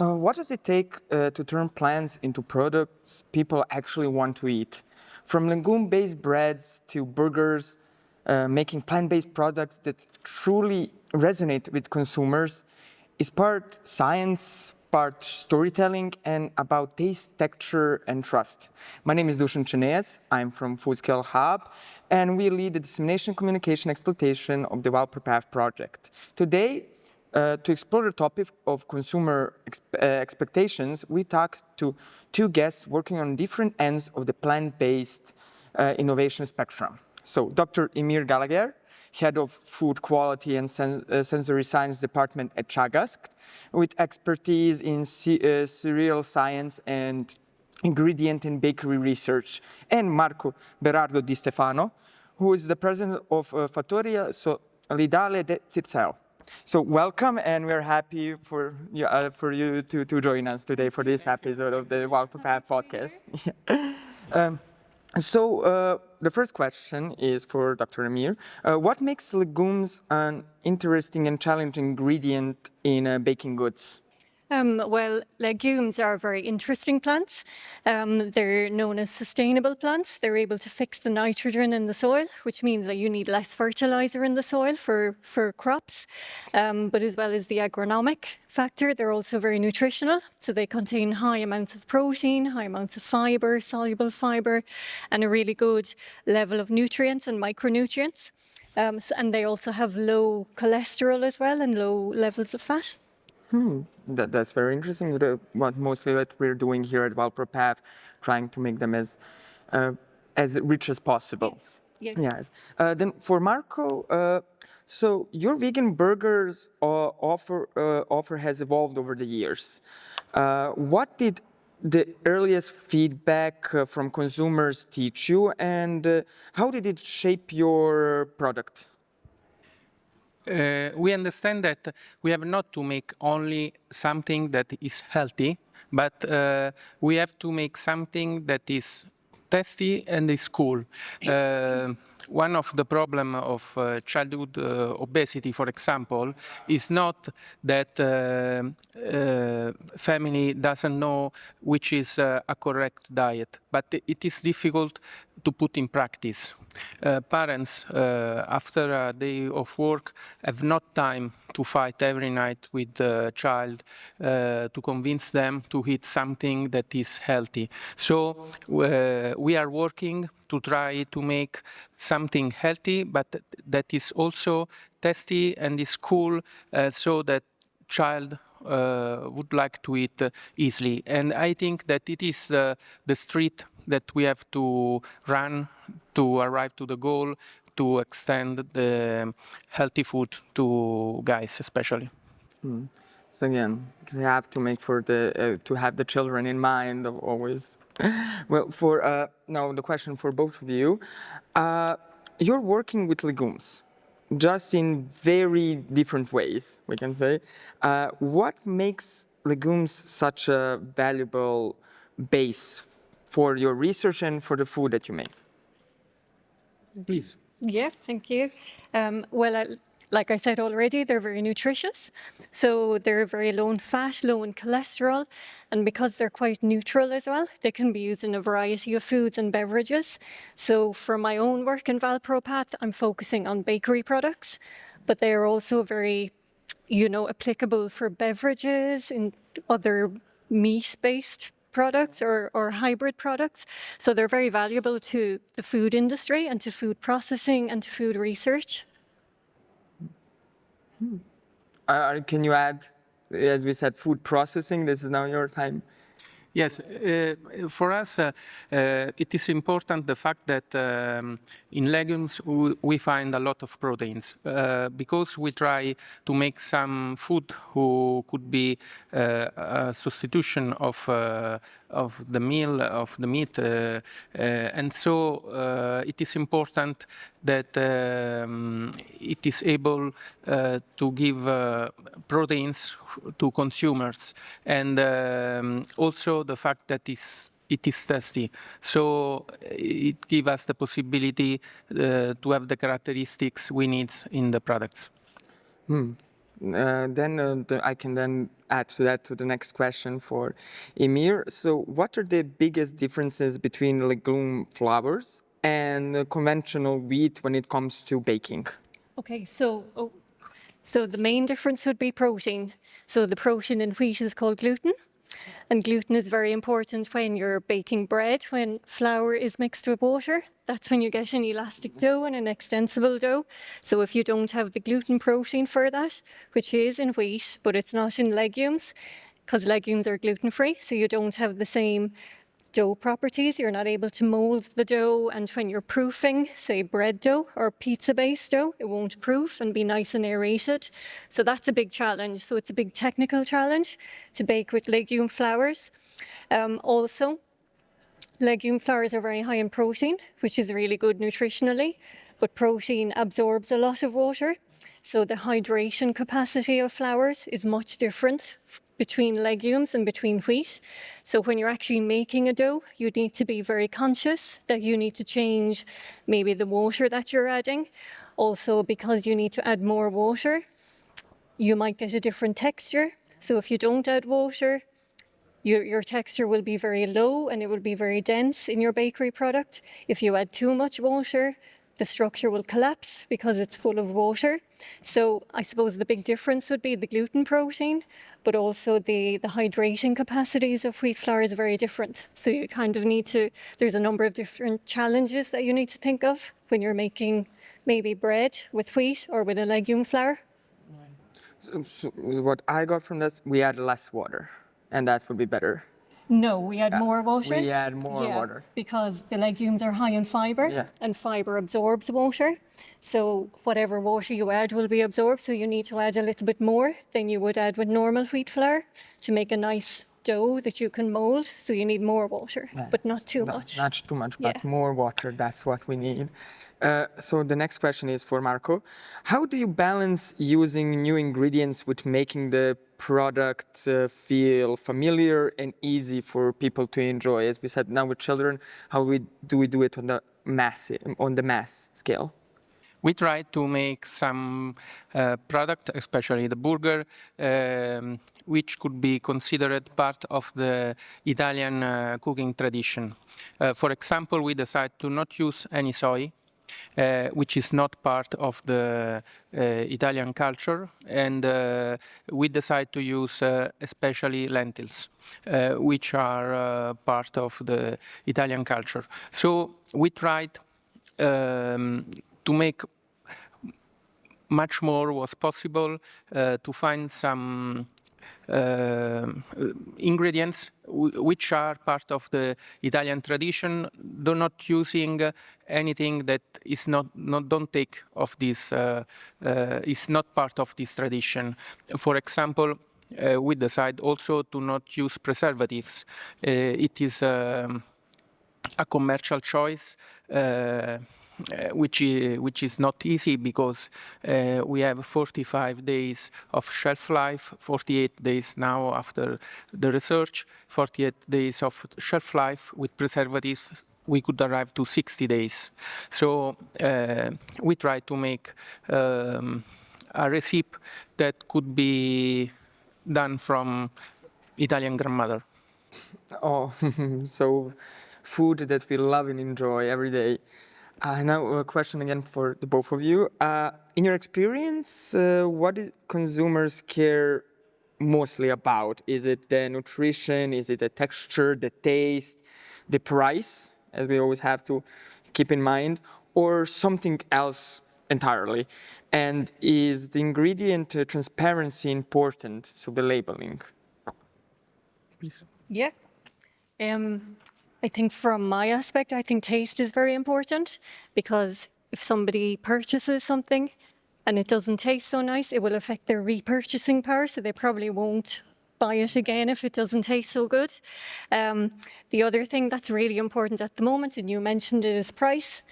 What does it take to turn plants into products people actually want to eat? From legume-based breads to burgers, making plant-based products that truly resonate with consumers is part science, part storytelling, and about taste, texture, and trust. My name is Dušan Čenejac. I'm from Foodscale Hub, and we lead the dissemination, communication, exploitation of the VALPRO Path project. Today, to explore the topic of consumer expectations, we talked to two guests working on different ends of the plant-based innovation spectrum. So, Dr. Eimear Gallagher, Head of Food Quality and Sensory Science Department at Teagasc, with expertise in cereal science and ingredient and bakery research, and Berardo Di Stefano, who is the president of Fattoria Solidale Del Circeo. So welcome, and we're happy for you to join us today for this episode of the VALPRO Path podcast. The first question is for Dr. Eimear. What makes legumes an interesting and challenging ingredient in baking goods? Well, legumes are very interesting plants. They're known as sustainable plants. They're able to fix the nitrogen in the soil, which means that you need less fertilizer in the soil for crops. But as well as the agronomic factor, they're also very nutritional. So they contain high amounts of protein, high amounts of fiber, soluble fiber, and a really good level of nutrients and micronutrients. And they also have low cholesterol as well and low levels of fat. That's very interesting. Mostly what we're doing here at VALPRO Path, trying to make them as rich as possible. Yes. Then for Marco, so your vegan burgers offer has evolved over the years. What did the earliest feedback from consumers teach you, and how did it shape your product? We understand that we have not to make only something that is healthy, but we have to make something that is tasty and is cool. One of the problems of childhood obesity, for example, is not that family doesn't know which is a correct diet, but it is difficult to put in practice. Parents, after a day of work, have not time to fight every night with the child to convince them to eat something that is healthy. So we are working to try to make something healthy, but that is also tasty and is cool, so that child would like to eat easily. And I think that it is the street that we have to run to arrive to the goal, to extend the healthy food to guys especially. So again, we have to make to have the children in mind always. Well, for now the question for both of you, you're working with legumes, just in very different ways, we can say. What makes legumes such a valuable base for your research and for the food that you make? Please. Yeah, thank you. Like I said already, they're very nutritious. So they're very low in fat, low in cholesterol. And because they're quite neutral as well, they can be used in a variety of foods and beverages. So for my own work in VALPRO Path, I'm focusing on bakery products, but they are also very, applicable for beverages and other meat-based products or hybrid products. So they're very valuable to the food industry and to food processing and to food research. Can you add, as we said, food processing? This is now your time. Yes, for us, it is important the fact that in legumes we find a lot of proteins because we try to make some food who could be a substitution of the meal, of the meat, and so it is important that it is able to give proteins to consumers, and also the fact that it is tasty. So it gives us the possibility to have the characteristics we need in the products. I can then add to that to the next question for Eimear. So, what are the biggest differences between legume flours and conventional wheat when it comes to baking? Okay, so the main difference would be protein. So the protein in wheat is called gluten. And gluten is very important when you're baking bread. When flour is mixed with water, that's when you get an elastic dough and an extensible dough. So if you don't have the gluten protein for that, which is in wheat, but it's not in legumes, because legumes are gluten-free, so you don't have the same dough properties. You're not able to mold the dough, and when you're proofing, say bread dough or pizza-based dough, it won't proof and be nice and aerated. So that's a big challenge. So it's a big technical challenge to bake with legume flours. Also, legume flours are very high in protein, which is really good nutritionally, but protein absorbs a lot of water. So the hydration capacity of flours is much different between legumes and between wheat. So when you're actually making a dough, you need to be very conscious that you need to change maybe the water that you're adding. Also, because you need to add more water, you might get a different texture. So if you don't add water, your texture will be very low and it will be very dense in your bakery product. If you add too much water, the structure will collapse because it's full of water. So I suppose the big difference would be the gluten protein, but also the hydrating capacities of wheat flour is very different. So you kind of need to, there's a number of different challenges that you need to think of when you're making maybe bread with wheat or with a legume flour. So what I got from that, we add less water, and that would be better. No, we add more water. We add more water. Because the legumes are high in fibre, and fibre absorbs water. So whatever water you add will be absorbed, so you need to add a little bit more than you would add with normal wheat flour to make a nice dough that you can mold. So you need more water, but not too much. Not too much, but more water, that's what we need. So the next question is for Marco. How do you balance using new ingredients with making the product feel familiar and easy for people to enjoy? As we said, now with children, how do we do it on the mass scale? We try to make some product, especially the burger, which could be considered part of the Italian cooking tradition. For example, we decide to not use any soy, which is not part of the Italian culture, and we decide to use especially lentils, which are part of the Italian culture. So we tried to make much more was possible to find some ingredients which are part of the Italian tradition, though not using anything that is don't take of this is not part of this tradition. For example, we decide also to not use preservatives. It is a commercial choice. Which is not easy because we have 45 days of shelf life, 48 days now after the research, 48 days of shelf life. With preservatives, we could arrive to 60 days. So we try to make a recipe that could be done from Italian grandmother. Oh, so food that we love and enjoy every day. Now a question again for the both of you. In your experience, what do consumers care mostly about? Is it the nutrition? Is it the texture, the taste, the price, as we always have to keep in mind, or something else entirely? And is the ingredient transparency important, so the labeling? Please. Yeah. I think from my aspect, I think taste is very important, because if somebody purchases something and it doesn't taste so nice, it will affect their repurchasing power, so they probably won't buy it again if it doesn't taste so good. The other thing that's really important at the moment, and you mentioned it, is price.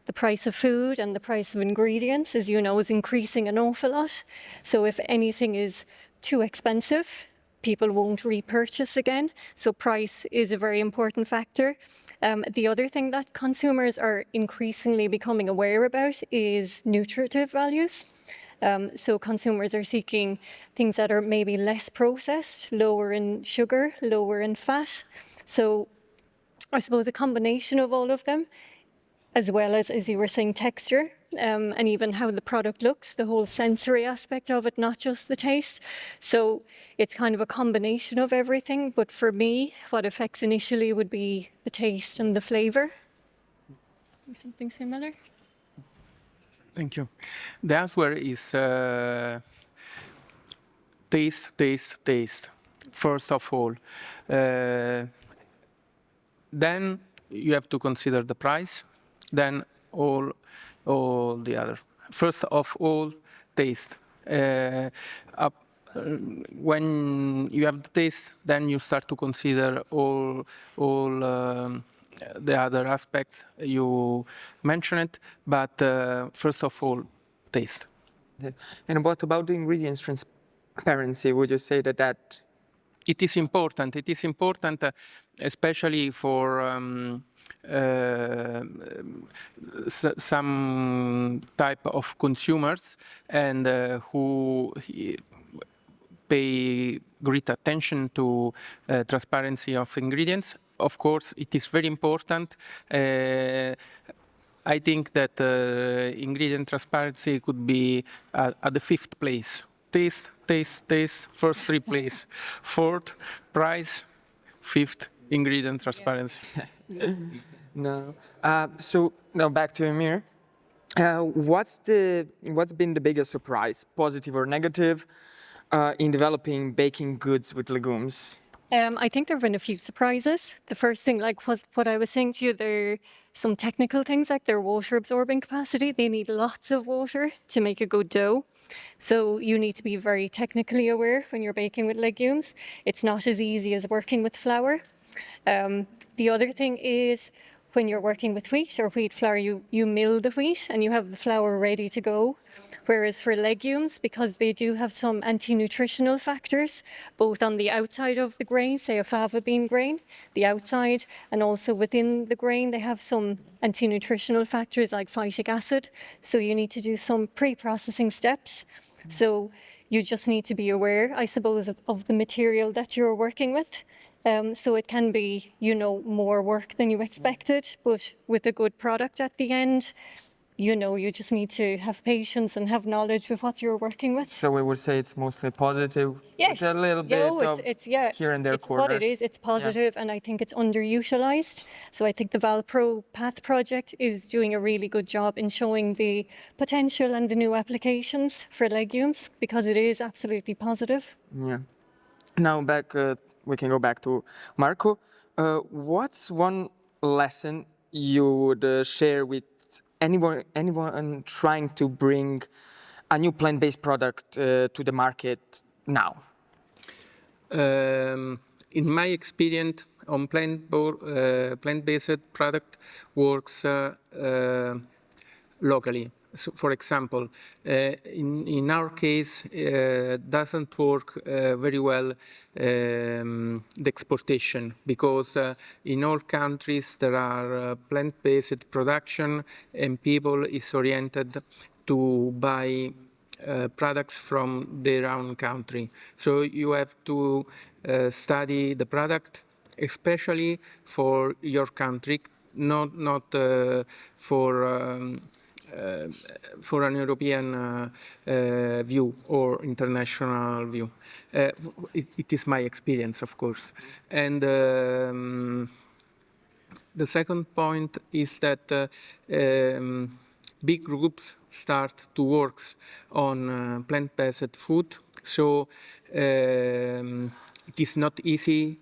The price of food and the price of ingredients, as you know, is increasing an awful lot. So if anything is too expensive, people won't repurchase again. So price is a very important factor. The other thing that consumers are increasingly becoming aware about is nutritive values. So consumers are seeking things that are maybe less processed, lower in sugar, lower in fat. So I suppose a combination of all of them, as well as you were saying, texture, and even how the product looks, the whole sensory aspect of it, not just the taste. So it's kind of a combination of everything. But for me, what affects initially would be the taste and the flavour. Something similar? Thank you. The answer is taste, taste, taste, first of all. Then you have to consider the price, then all the other. First of all, taste. When you have the taste, then you start to consider all the other aspects you mentioned, but first of all, taste. And what about the ingredients transparency? Would you say that It is important. It is important, especially for some type of consumers and who pay great attention to transparency of ingredients. Of course, it is very important. I think that ingredient transparency could be at the 5th place. Taste, taste, taste, first 3 place. 4th, price. 5th, ingredient transparency. no? So now back to Eimear. What's been the biggest surprise, positive or negative, in developing baking goods with legumes? I think there have been a few surprises. The first thing, like what I was saying to you, there are some technical things like their water absorbing capacity. They need lots of water to make a good dough. So you need to be very technically aware when you're baking with legumes. It's not as easy as working with flour. The other thing is when you're working with wheat or wheat flour, you mill the wheat and you have the flour ready to go. Whereas for legumes, because they do have some anti-nutritional factors, both on the outside of the grain, say a fava bean grain, the outside, and also within the grain, they have some anti-nutritional factors like phytic acid. So you need to do some pre-processing steps. So you just need to be aware, I suppose, of the material that you're working with. So it can be, more work than you expected, but with a good product at the end, you just need to have patience and have knowledge with what you're working with. So we would say it's mostly positive. Yes. With a little bit of here and there it's corners. What it is. It's positive, and I think it's underutilized. So I think the VALPRO Path project is doing a really good job in showing the potential and the new applications for legumes, because it is absolutely positive. Yeah. Now we can go back to Marco. What's one lesson you would share with anyone trying to bring a new plant-based product to the market now? In my experience, on plant-based product works locally. So, for example, in our case, doesn't work very well the exportation, because in all countries there are plant-based production and people is oriented to buy products from their own country. So you have to study the product, especially for your country, not for an European view or international view. It is my experience, of course. And the second point is that big groups start to work on plant-based food. So it is not easy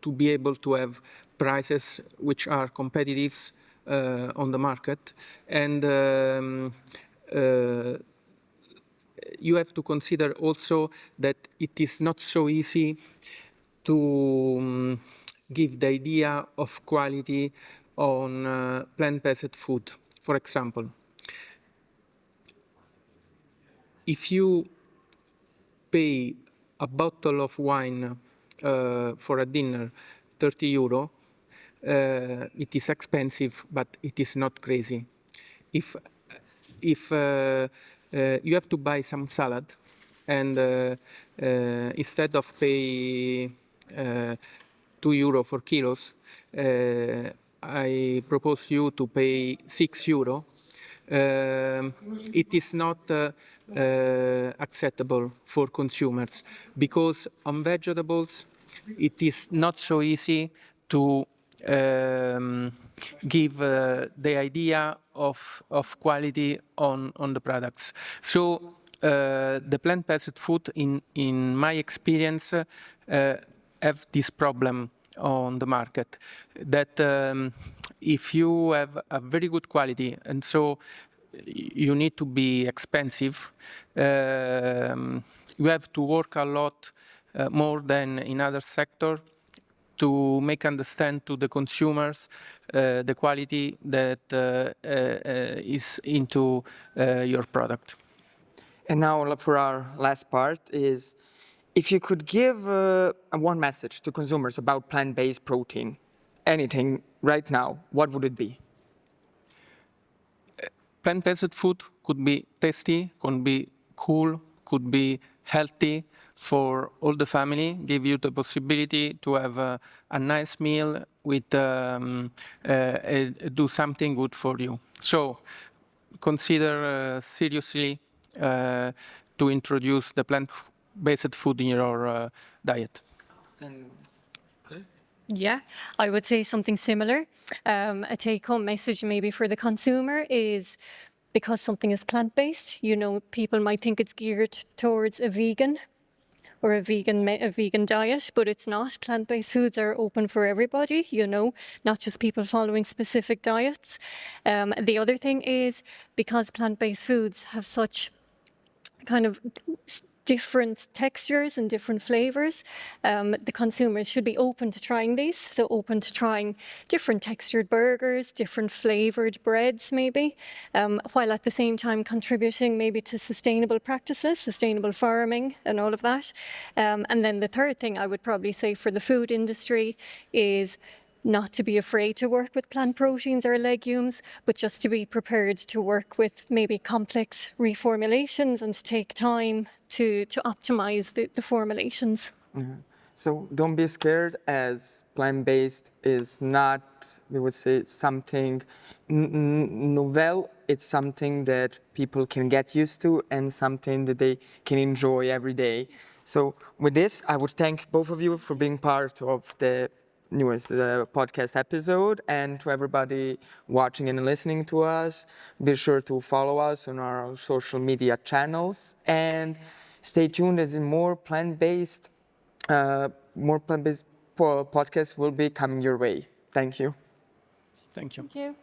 to be able to have prices which are competitive on the market, and you have to consider also that it is not so easy to give the idea of quality on plant-based food. For example, if you pay a bottle of wine for a dinner, €30, it is expensive, but it is not crazy. If if you have to buy some salad, and instead of pay €2 for kilos, I propose you to pay €6. It is not acceptable for consumers, because on vegetables it is not so easy to give the idea of quality on the products. So the plant-based food, in my experience, have this problem on the market, that if you have a very good quality, and so you need to be expensive, you have to work a lot more than in other sectors to make understand to the consumers the quality that is into your product. And now for our last part is, if you could give one message to consumers about plant-based protein, anything right now, what would it be? Plant-based food could be tasty, could be cool, could be healthy for all the family, give you the possibility to have a nice meal with do something good for you. So consider seriously to introduce the plant-based food in your diet. Yeah, I would say something similar. A take-home message maybe for the consumer is, because something is plant-based, people might think it's geared towards a vegan or a vegan diet, but it's not. Plant-based foods are open for everybody, not just people following specific diets. The other thing is, because plant-based foods have such kind of different textures and different flavors, the consumers should be open to trying these. So open to trying different textured burgers, different flavored breads maybe, while at the same time contributing maybe to sustainable practices, sustainable farming and all of that. And then the third thing I would probably say for the food industry is not to be afraid to work with plant proteins or legumes, but just to be prepared to work with maybe complex reformulations and to take time to optimize the formulations. Mm-hmm. So don't be scared, as plant-based is not, we would say, something novel. It's something that people can get used to and something that they can enjoy every day. So with this, I would thank both of you for being part of the newest podcast episode, and to everybody watching and listening to us, be sure to follow us on our social media channels and stay tuned, as in more plant-based podcasts will be coming your way. Thank you. Thank you. Thank you.